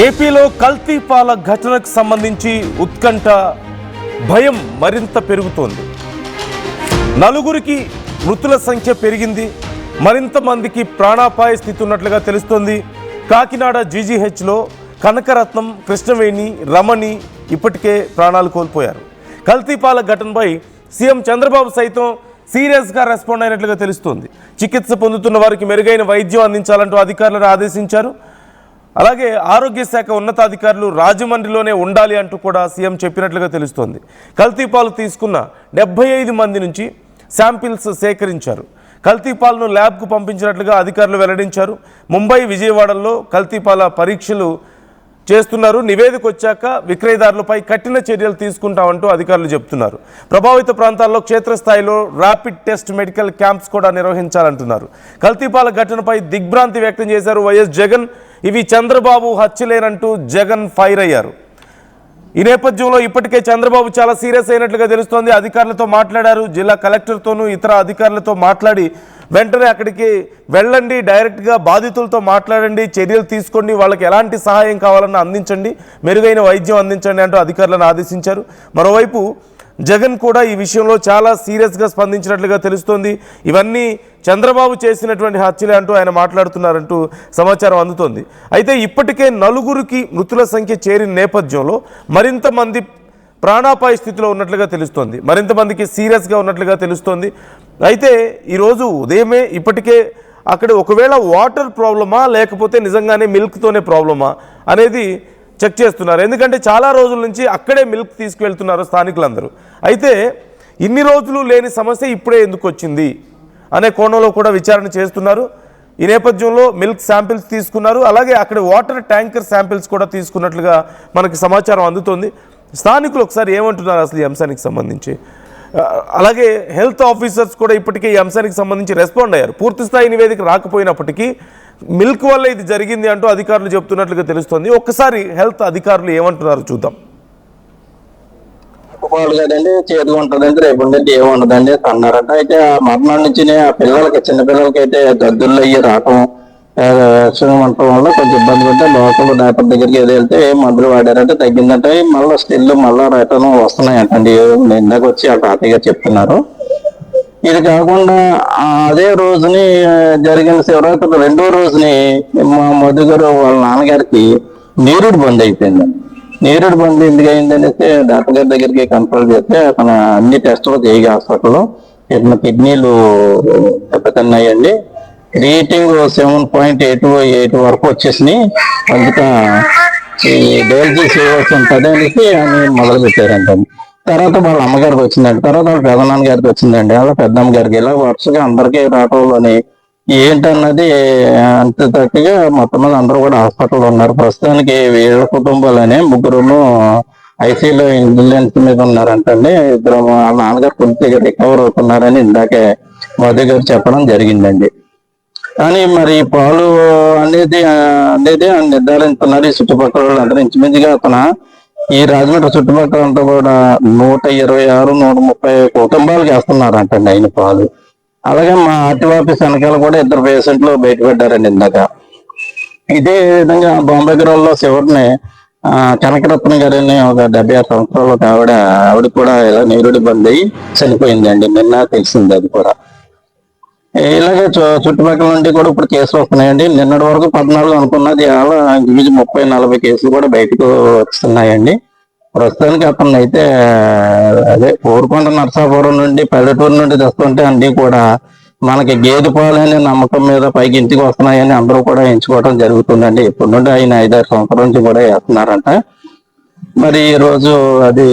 ఏపీలో కల్తీ పాల ఘటనకు సంబంధించి ఉత్కంఠ భయం మరింత పెరుగుతోంది. నలుగురికి మృతుల సంఖ్య పెరిగింది, మరింత మందికి ప్రాణాపాయ స్థితి ఉన్నట్లుగా తెలుస్తోంది. కాకినాడ జీజీహెచ్లో కనకరత్నం, కృష్ణవేణి, రమణి ఇప్పటికే ప్రాణాలు కోల్పోయారు. కల్తీ పాల ఘటనపై సీఎం చంద్రబాబు సైతం సీరియస్గా రెస్పాండ్ అయినట్లుగా తెలుస్తోంది. చికిత్స పొందుతున్న వారికి మెరుగైన వైద్యం అందించాలంటూ అధికారులను ఆదేశించారు. అలాగే ఆరోగ్య శాఖ ఉన్నతాధికారులు రాజమండ్రిలోనే ఉండాలి అంటూ కూడా సీఎం చెప్పినట్లుగా తెలుస్తోంది. కల్తీ పాలు తీసుకున్న 75 మంది నుంచి శాంపిల్స్ సేకరించారు. కల్తీ పాలను ల్యాబ్కు పంపించినట్లుగా అధికారులు వెల్లడించారు. ముంబై, విజయవాడల్లో కల్తీ పాల పరీక్షలు చేస్తున్నారు. నివేదిక వచ్చాక విక్రయదారులపై కఠిన చర్యలు తీసుకుంటామంటూ అధికారులు చెప్తున్నారు. ప్రభావిత ప్రాంతాల్లో క్షేత్రస్థాయిలో ర్యాపిడ్ టెస్ట్ మెడికల్ క్యాంప్స్ కూడా నిర్వహించాలంటున్నారు. కల్తీపాల ఘటనపై దిగ్భ్రాంతి వ్యక్తం చేశారు వైఎస్ జగన్. ఇవి చంద్రబాబు హత్యలేనంటూ జగన్ ఫైర్ అయ్యారు. ఈ నేపథ్యంలో ఇప్పటికే చంద్రబాబు చాలా సీరియస్ అయినట్లుగా తెలుస్తోంది. అధికారులతో మాట్లాడారు. జిల్లా కలెక్టర్తోనూ ఇతర అధికారులతో మాట్లాడి వెంటనే అక్కడికి వెళ్ళండి, డైరెక్ట్గా బాధితులతో మాట్లాడండి, చర్యలు తీసుకోండి, వాళ్ళకి ఎలాంటి సహాయం కావాలన్నా అందించండి, మెరుగైన వైద్యం అందించండి అంటూ అధికారులను ఆదేశించారు. మరోవైపు జగన్ కూడా ఈ విషయంలో చాలా సీరియస్గా స్పందించినట్లుగా తెలుస్తోంది. ఇవన్నీ చంద్రబాబు చేసినటువంటి హత్యలే అంటూ ఆయన మాట్లాడుతున్నారంటూ సమాచారం అందుతోంది. అయితే ఇప్పటికే నలుగురికి మృతుల సంఖ్య చేరిన నేపథ్యంలో మరింత మంది ప్రాణాపాయ స్థితిలో ఉన్నట్లుగా తెలుస్తోంది, మరింత మందికి సీరియస్గా ఉన్నట్లుగా తెలుస్తోంది. అయితే ఈరోజు ఉదయమే ఇప్పటికే అక్కడ ఒకవేళ వాటర్ ప్రాబ్లమా లేకపోతే నిజంగానే మిల్క్తోనే ప్రాబ్లమా అనేది చెక్ చేస్తున్నారు. ఎందుకంటే చాలా రోజుల నుంచి అక్కడే మిల్క్ తీసుకువెళ్తున్నారు స్థానికులందరూ. అయితే ఇన్ని రోజులు లేని సమస్య ఇప్పుడే ఎందుకు వచ్చింది అనే కోణంలో కూడా విచారణ చేస్తున్నారు. ఈ నేపథ్యంలో మిల్క్ శాంపిల్స్ తీసుకున్నారు. అలాగే అక్కడ వాటర్ ట్యాంకర్ శాంపిల్స్ కూడా తీసుకున్నట్లుగా మనకి సమాచారం అందుతోంది. స్థానికులు ఒకసారి ఏమంటున్నారు అసలు ఈ అంశానికి సంబంధించి, అలాగే హెల్త్ ఆఫీసర్స్ కూడా ఇప్పటికే ఈ అంశానికి సంబంధించి రెస్పాండ్ అయ్యారు. పూర్తిస్థాయి నివేదిక రాకపోయినప్పటికీ మిల్క్ వల్ల ఇది జరిగింది అంటూ అధికారులు చెప్తున్నట్లుగా తెలుస్తోంది. ఒక్కసారి హెల్త్ అధికారులు ఏమంటున్నారు చూద్దాం. కదండి, చేతిగా ఉంటుందండి, రేపు ఉండేది ఏముండదండి అన్నారట. అయితే మర్నాడు నుంచి ఆ పిల్లలకి, చిన్న పిల్లలకి అయితే గద్దుల్లో అయ్యి రావటం ఉండటం వల్ల కొంచెం ఇబ్బంది పడితే లోకల్ డాక్టర్ దగ్గరికి ఏదో వెళ్తే మందులు వాడారంటే తగ్గిందంటే మళ్ళీ స్టిల్ మళ్ళీ రిటర్న్ వస్తున్నాయంటండి. ఇందాక వచ్చి ఆ తాతయ్య గారు చెప్తున్నారు. ఇది కాకుండా అదే రోజుని జరిగిన శివరాత్రి రెండో రోజుని మా మధు గారు వాళ్ళ నాన్నగారికి నీరుడు బంద్ అయిపోయింది. నీరుడు బంద్ ఎందుకు అయిందనేసి డాక్టర్ గారి దగ్గరికి కన్సల్ట్ చేస్తే అతను అన్ని టెస్టులు చేయగా హాస్పిటల్లో ఇతను కిడ్నీలు దెబ్బతిన్నాయండి. క్రియేటింగ్ 7.8 వరకు వచ్చేసినాయి. అందుక ఈ డయాలసిస్ చేయవలసి ఉంటుంది అనేసి అని మొదలు పెట్టారంట. తర్వాత వాళ్ళ అమ్మగారికి వచ్చిందండి, తర్వాత వాళ్ళ పెదనాన్న గారికి వచ్చిందండి, వాళ్ళ పెద్దమ్మ గారికి, ఇలా వరుసగా అందరికీ రావడంలోని ఏంటన్నది అంత తక్కువగా మొత్తం మీద అందరూ కూడా హాస్పిటల్లో ఉన్నారు. ప్రస్తుతానికి వీళ్ళ కుటుంబాలనే ముగ్గురును ఐసీయూలో ఇంజెన్స్ మీద ఉన్నారంటండి. ఇద్దరు వాళ్ళ నాన్నగారు కొద్దిగా రికవర్ అవుతున్నారని ఇందాకే మోదీ గారు చెప్పడం జరిగిందండి. కానీ మరి పాలు అనేది నిర్ధారిస్తున్నారు ఈ చుట్టుపక్కల వాళ్ళందరూ. ఇంచుమించుగా అతను ఈ రాజమండ్రి చుట్టుపక్కల అంతా కూడా 126, 130 కుటుంబాలకు వేస్తున్నారంటండి ఆయన పాలు. అలాగే మా ఆర్టీ ఆఫీస్ వెనకాల కూడా 2 పేషెంట్లు బయటపడ్డారండి ఇందాక. ఇదే విధంగా బాంబే గ్రాల్లో చివరిని కనకరత్నం గారిని ఒక 76 సంవత్సరాలకు ఆవిడ కూడా ఇలా నీరుడి బంద్ అయ్యి చనిపోయిందండి. నిన్న తెలిసింది అది కూడా. ఇలాగే చుట్టుపక్కల నుండి కూడా ఇప్పుడు కేసులు వస్తున్నాయండి. నిన్నటి వరకు 14 అనుకున్నది అలా 30-40 కేసులు కూడా బయటకు వస్తున్నాయండి. ప్రస్తుతానికి అతను అయితే అదే ఊరుకొండ నరసాపురం నుండి, పల్లెటూరు నుండి తెస్తుంటే అన్ని కూడా మనకి గేదె పాలు అనే నమ్మకం మీద పైకి ఇంటికి వస్తున్నాయని అందరూ కూడా ఎంచుకోవడం జరుగుతుందండి. ఇప్పటి నుండి ఆయన 5-6 సంవత్సరాల నుంచి కూడా వేస్తున్నారంట. మరి ఈ రోజు అది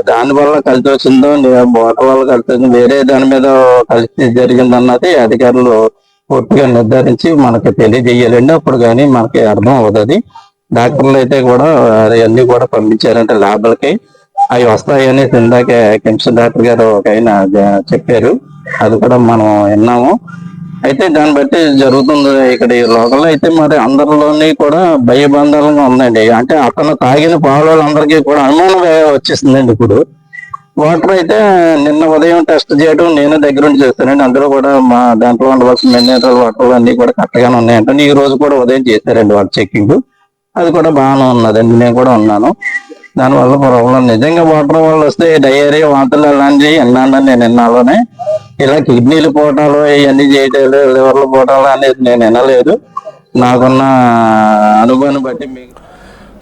దాని వల్ల కలిసి వచ్చిందో వాటర్ వల్ల కలిసి వచ్చిందో వేరే దాని మీద కలిసి జరిగిందన్నది అధికారులు పూర్తిగా నిర్ధారించి మనకి తెలియజేయాలండి. అప్పుడు కానీ మనకి అర్థం అవుతుంది. డాక్టర్లు అయితే కూడా అవన్నీ కూడా పంపించారంటే ల్యాబ్లకి, అవి వస్తాయని ఇందాకే కిమ్స్ డాక్టర్ గారు ఒక ఆయన చెప్పారు. అది కూడా మనం విన్నాము. అయితే దాన్ని బట్టి జరుగుతుంది ఇక్కడ ఈ లోకల్లో. అయితే మరి అందరిలోని కూడా భయబంధాలుగా ఉందండి. అంటే అతను తాగిన పాలఅందరికీ కూడా అనుమానం వచ్చేసిందండి. ఇప్పుడు వాటర్ అయితే నిన్న ఉదయం టెస్ట్ చేయడం నేను దగ్గరుండి చేస్తానండి. అందులో కూడా మా దాంట్లో ఉండవలసిన మినరల్ వాటర్ అన్ని కూడా కరెక్ట్గానే ఉన్నాయంటే ఈ రోజు కూడా ఉదయం చేశారండి వాళ్ళు చెక్కింగ్. అది కూడా బాగానే ఉన్నదండి, నేను కూడా ఉన్నాను. దానివల్ల ప్రాబ్లం నిజంగా వాటర్ వల్ల వస్తే డయేరియా, వాంతులు అలాంటివి విన్నాను నేను విన్నాలోనే. ఇలా కిడ్నీలు పోవటాలు ఇవన్నీ చేయటాలు, లివర్లు పోవటాలు అనేది నేను వినలేదు. నాకున్న అనుభవాన్ని బట్టి మీకు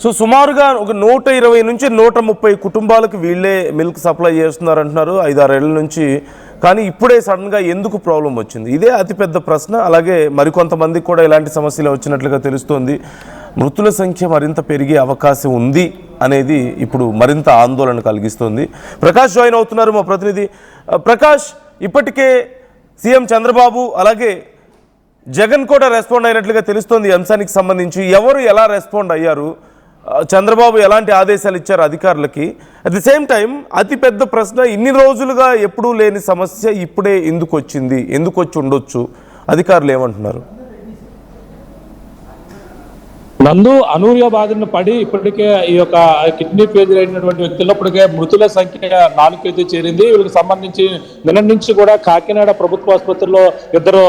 సో సుమారుగా ఒక 120 నుంచి 130 కుటుంబాలకు వీళ్ళే మిల్క్ సప్లై చేస్తున్నారు అంటున్నారు 5-6 ఏళ్ళ నుంచి. కానీ ఇప్పుడే సడన్గా ఎందుకు ప్రాబ్లం వచ్చింది? ఇదే అతిపెద్ద ప్రశ్న. అలాగే మరికొంతమందికి కూడా ఇలాంటి సమస్యలు వచ్చినట్లుగా తెలుస్తోంది. మృతుల సంఖ్య మరింత పెరిగే అవకాశం ఉంది అనేది ఇప్పుడు మరింత ఆందోళన కలిగిస్తుంది. ప్రకాష్ జాయిన్ అవుతున్నారు, మా ప్రతినిధి. ప్రకాష్, ఇప్పటికే సీఎం చంద్రబాబు అలాగే జగన్ కూడా రెస్పాండ్ అయినట్లుగా తెలుస్తోంది ఈ అంశానికి సంబంధించి. ఎవరు ఎలా రెస్పాండ్ అయ్యారు? చంద్రబాబు ఎలాంటి ఆదేశాలు ఇచ్చారు అధికారులకి? అట్ ది సేమ్ టైం అతిపెద్ద ప్రశ్న, ఇన్ని రోజులుగా ఎప్పుడూ లేని సమస్య ఇప్పుడే ఎందుకు వచ్చింది? ఎందుకు వచ్చి ఉండొచ్చు? అధికారులు ఏమంటున్నారు? నందు అనూర్య బాధను పడి ఇప్పటికే ఈ యొక్క కిడ్నీ ఫెయిల్యూర్ అయినటువంటి వ్యక్తుల్లో ఇప్పటికే మృతుల సంఖ్య 4 చేరింది. వీళ్ళకి సంబంధించి నిన్న నుంచి కూడా కాకినాడ ప్రభుత్వ ఆసుపత్రిలో ఇద్దరు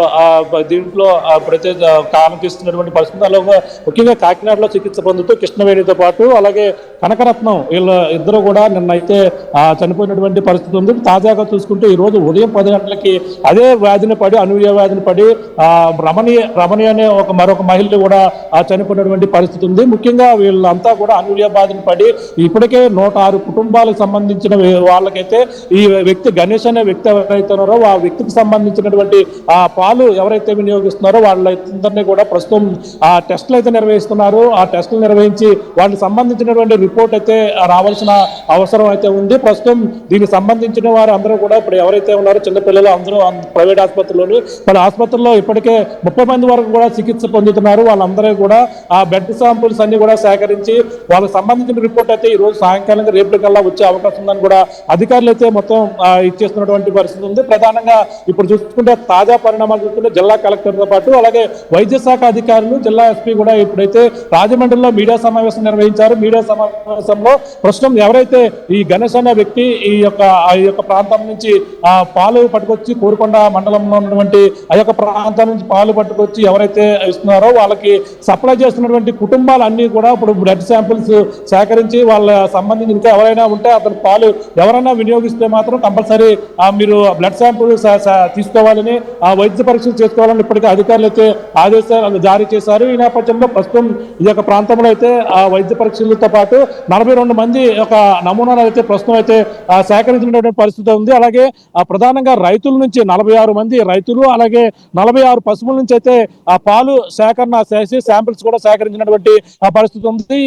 దీంట్లో ప్రత్యేక కారణిస్తున్నటువంటి పరిస్థితుల్లో ముఖ్యంగా కాకినాడలో చికిత్స పొందుతూ కృష్ణవేణితో పాటు అలాగే కనకరత్నం వీళ్ళు ఇద్దరు కూడా నిన్న అయితే చనిపోయినటువంటి పరిస్థితి ఉంది. తాజాగా చూసుకుంటే ఈ రోజు ఉదయం 10 గంటలకి అదే వ్యాధిని పడి, అనూర్య వ్యాధిని పడి రమణి అనే మరొక మహిళ కూడా చనిపోయినటువంటి పరిస్థితి ఉంది. ముఖ్యంగా వీళ్ళంతా కూడా అనూర్య బాధను పడి ఇప్పటికే 106 కుటుంబాలకు సంబంధించిన వాళ్ళకైతే ఈ వ్యక్తి గణేష్ అనే వ్యక్తి ఎవరైతే ఉన్నారో ఆ వ్యక్తికి సంబంధించినటువంటి ఆ పాలు ఎవరైతే వినియోగిస్తున్నారో వాళ్ళందరినీ కూడా ప్రస్తుతం ఆ టెస్టులు అయితే నిర్వహిస్తున్నారు. ఆ టెస్టులు నిర్వహించి వాళ్ళకి సంబంధించినటువంటి రిపోర్ట్ అయితే రావాల్సిన అవసరం అయితే ఉంది. ప్రస్తుతం దీనికి సంబంధించిన వారు అందరూ కూడా ఇప్పుడు ఎవరైతే ఉన్నారో చిన్నపిల్లలు అందరూ ప్రైవేట్ ఆసుపత్రిలోని వాళ్ళ ఆసుపత్రిలో ఇప్పటికే 30 మంది వరకు కూడా చికిత్స పొందుతున్నారు. వాళ్ళందరూ కూడా ఆ బ్లడ్ శాంపుల్స్ అన్ని కూడా సేకరించి వాళ్ళకి సంబంధించిన రిపోర్ట్ అయితే ఈ రోజు సాయంకాలం రేపటికల్లా వచ్చే అవకాశం ఉందని కూడా అధికారులు అయితే మొత్తం ఇచ్చేస్తున్నటువంటి పరిస్థితి ఉంది. ప్రధానంగా ఇప్పుడు చూసుకుంటే తాజా పరిణామాలు చూసుకుంటే జిల్లా కలెక్టర్తో పాటు అలాగే వైద్య శాఖ అధికారులు, జిల్లా ఎస్పీ కూడా ఇప్పుడైతే రాజమండ్రిలో మీడియా సమావేశం నిర్వహించారు. మీడియా సమావేశంలో ప్రస్తుతం ఎవరైతే ఈ గణేష్ అనే వ్యక్తి ఈ యొక్క ప్రాంతం నుంచి పాలు పట్టుకొచ్చి కోరుకొండ మండలంలో ఉన్నటువంటి ఆ యొక్క ప్రాంతం నుంచి పాలు పట్టుకొచ్చి ఎవరైతే ఇస్తున్నారో వాళ్ళకి సప్లై చేస్తున్నటువంటి కుటుంబాలన్నీ కూడా ఇప్పుడు బ్లడ్ శాంపిల్స్ సేకరించి వాళ్ళ సంబంధించి ఇంకా ఎవరైనా ఉంటే అతని పాలు ఎవరైనా వినియోగిస్తే మాత్రం కంపల్సరీ మీరు బ్లడ్ శాంపుల్ తీసుకోవాలని, వైద్య పరీక్షలు చేసుకోవాలని ఇప్పటికే అధికారులు అయితే ఆదేశాలు జారీ చేశారు. ఈ నేపథ్యంలో ప్రస్తుతం ఈ యొక్క ప్రాంతంలో అయితే వైద్య పరీక్షలతో పాటు 42 మంది ఒక నమూనాలు అయితే ప్రస్తుతం అయితే సేకరించినటువంటి పరిస్థితి ఉంది. అలాగే ప్రధానంగా రైతుల నుంచి 46 మంది రైతులు అలాగే 46 పశువుల నుంచి అయితే ఆ పాలు సేకరణ చేసి శాంపిల్స్ కూడా సేకరించినటువంటి పరిస్థితి ఉంది.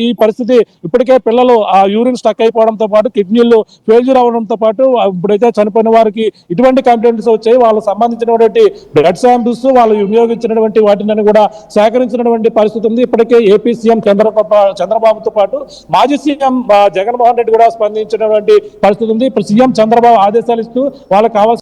ఈ పరిస్థితి ఇప్పటికే పిల్లలు యూరిన్ స్టక్ అయిపోవడంతో పాటు కిడ్నీలు ఫెయిల్యూర్ అవడంతో పాటు ఇప్పుడైతే చనిపోయిన వారికి ఇటువంటి కంప్లైంట్స్ వచ్చాయి. వాళ్ళకి సంబంధించినటువంటి బ్లడ్ శాంపిల్స్ వాళ్ళు వినియోగించినటువంటి వాటిని కూడా సేకరించినటువంటి పరిస్థితి ఉంది. ఇప్పటికే ఏపీ సీఎం చంద్రబాబుతో పాటు మాజీ సీఎం జగన్మోహన్ రెడ్డి కూడా స్పందించినటువంటి పరిస్థితి ఉంది. ఇప్పుడు సీఎం చంద్రబాబు ఆదేశాలు ఇస్తూ వాళ్ళకి కావాల్సిన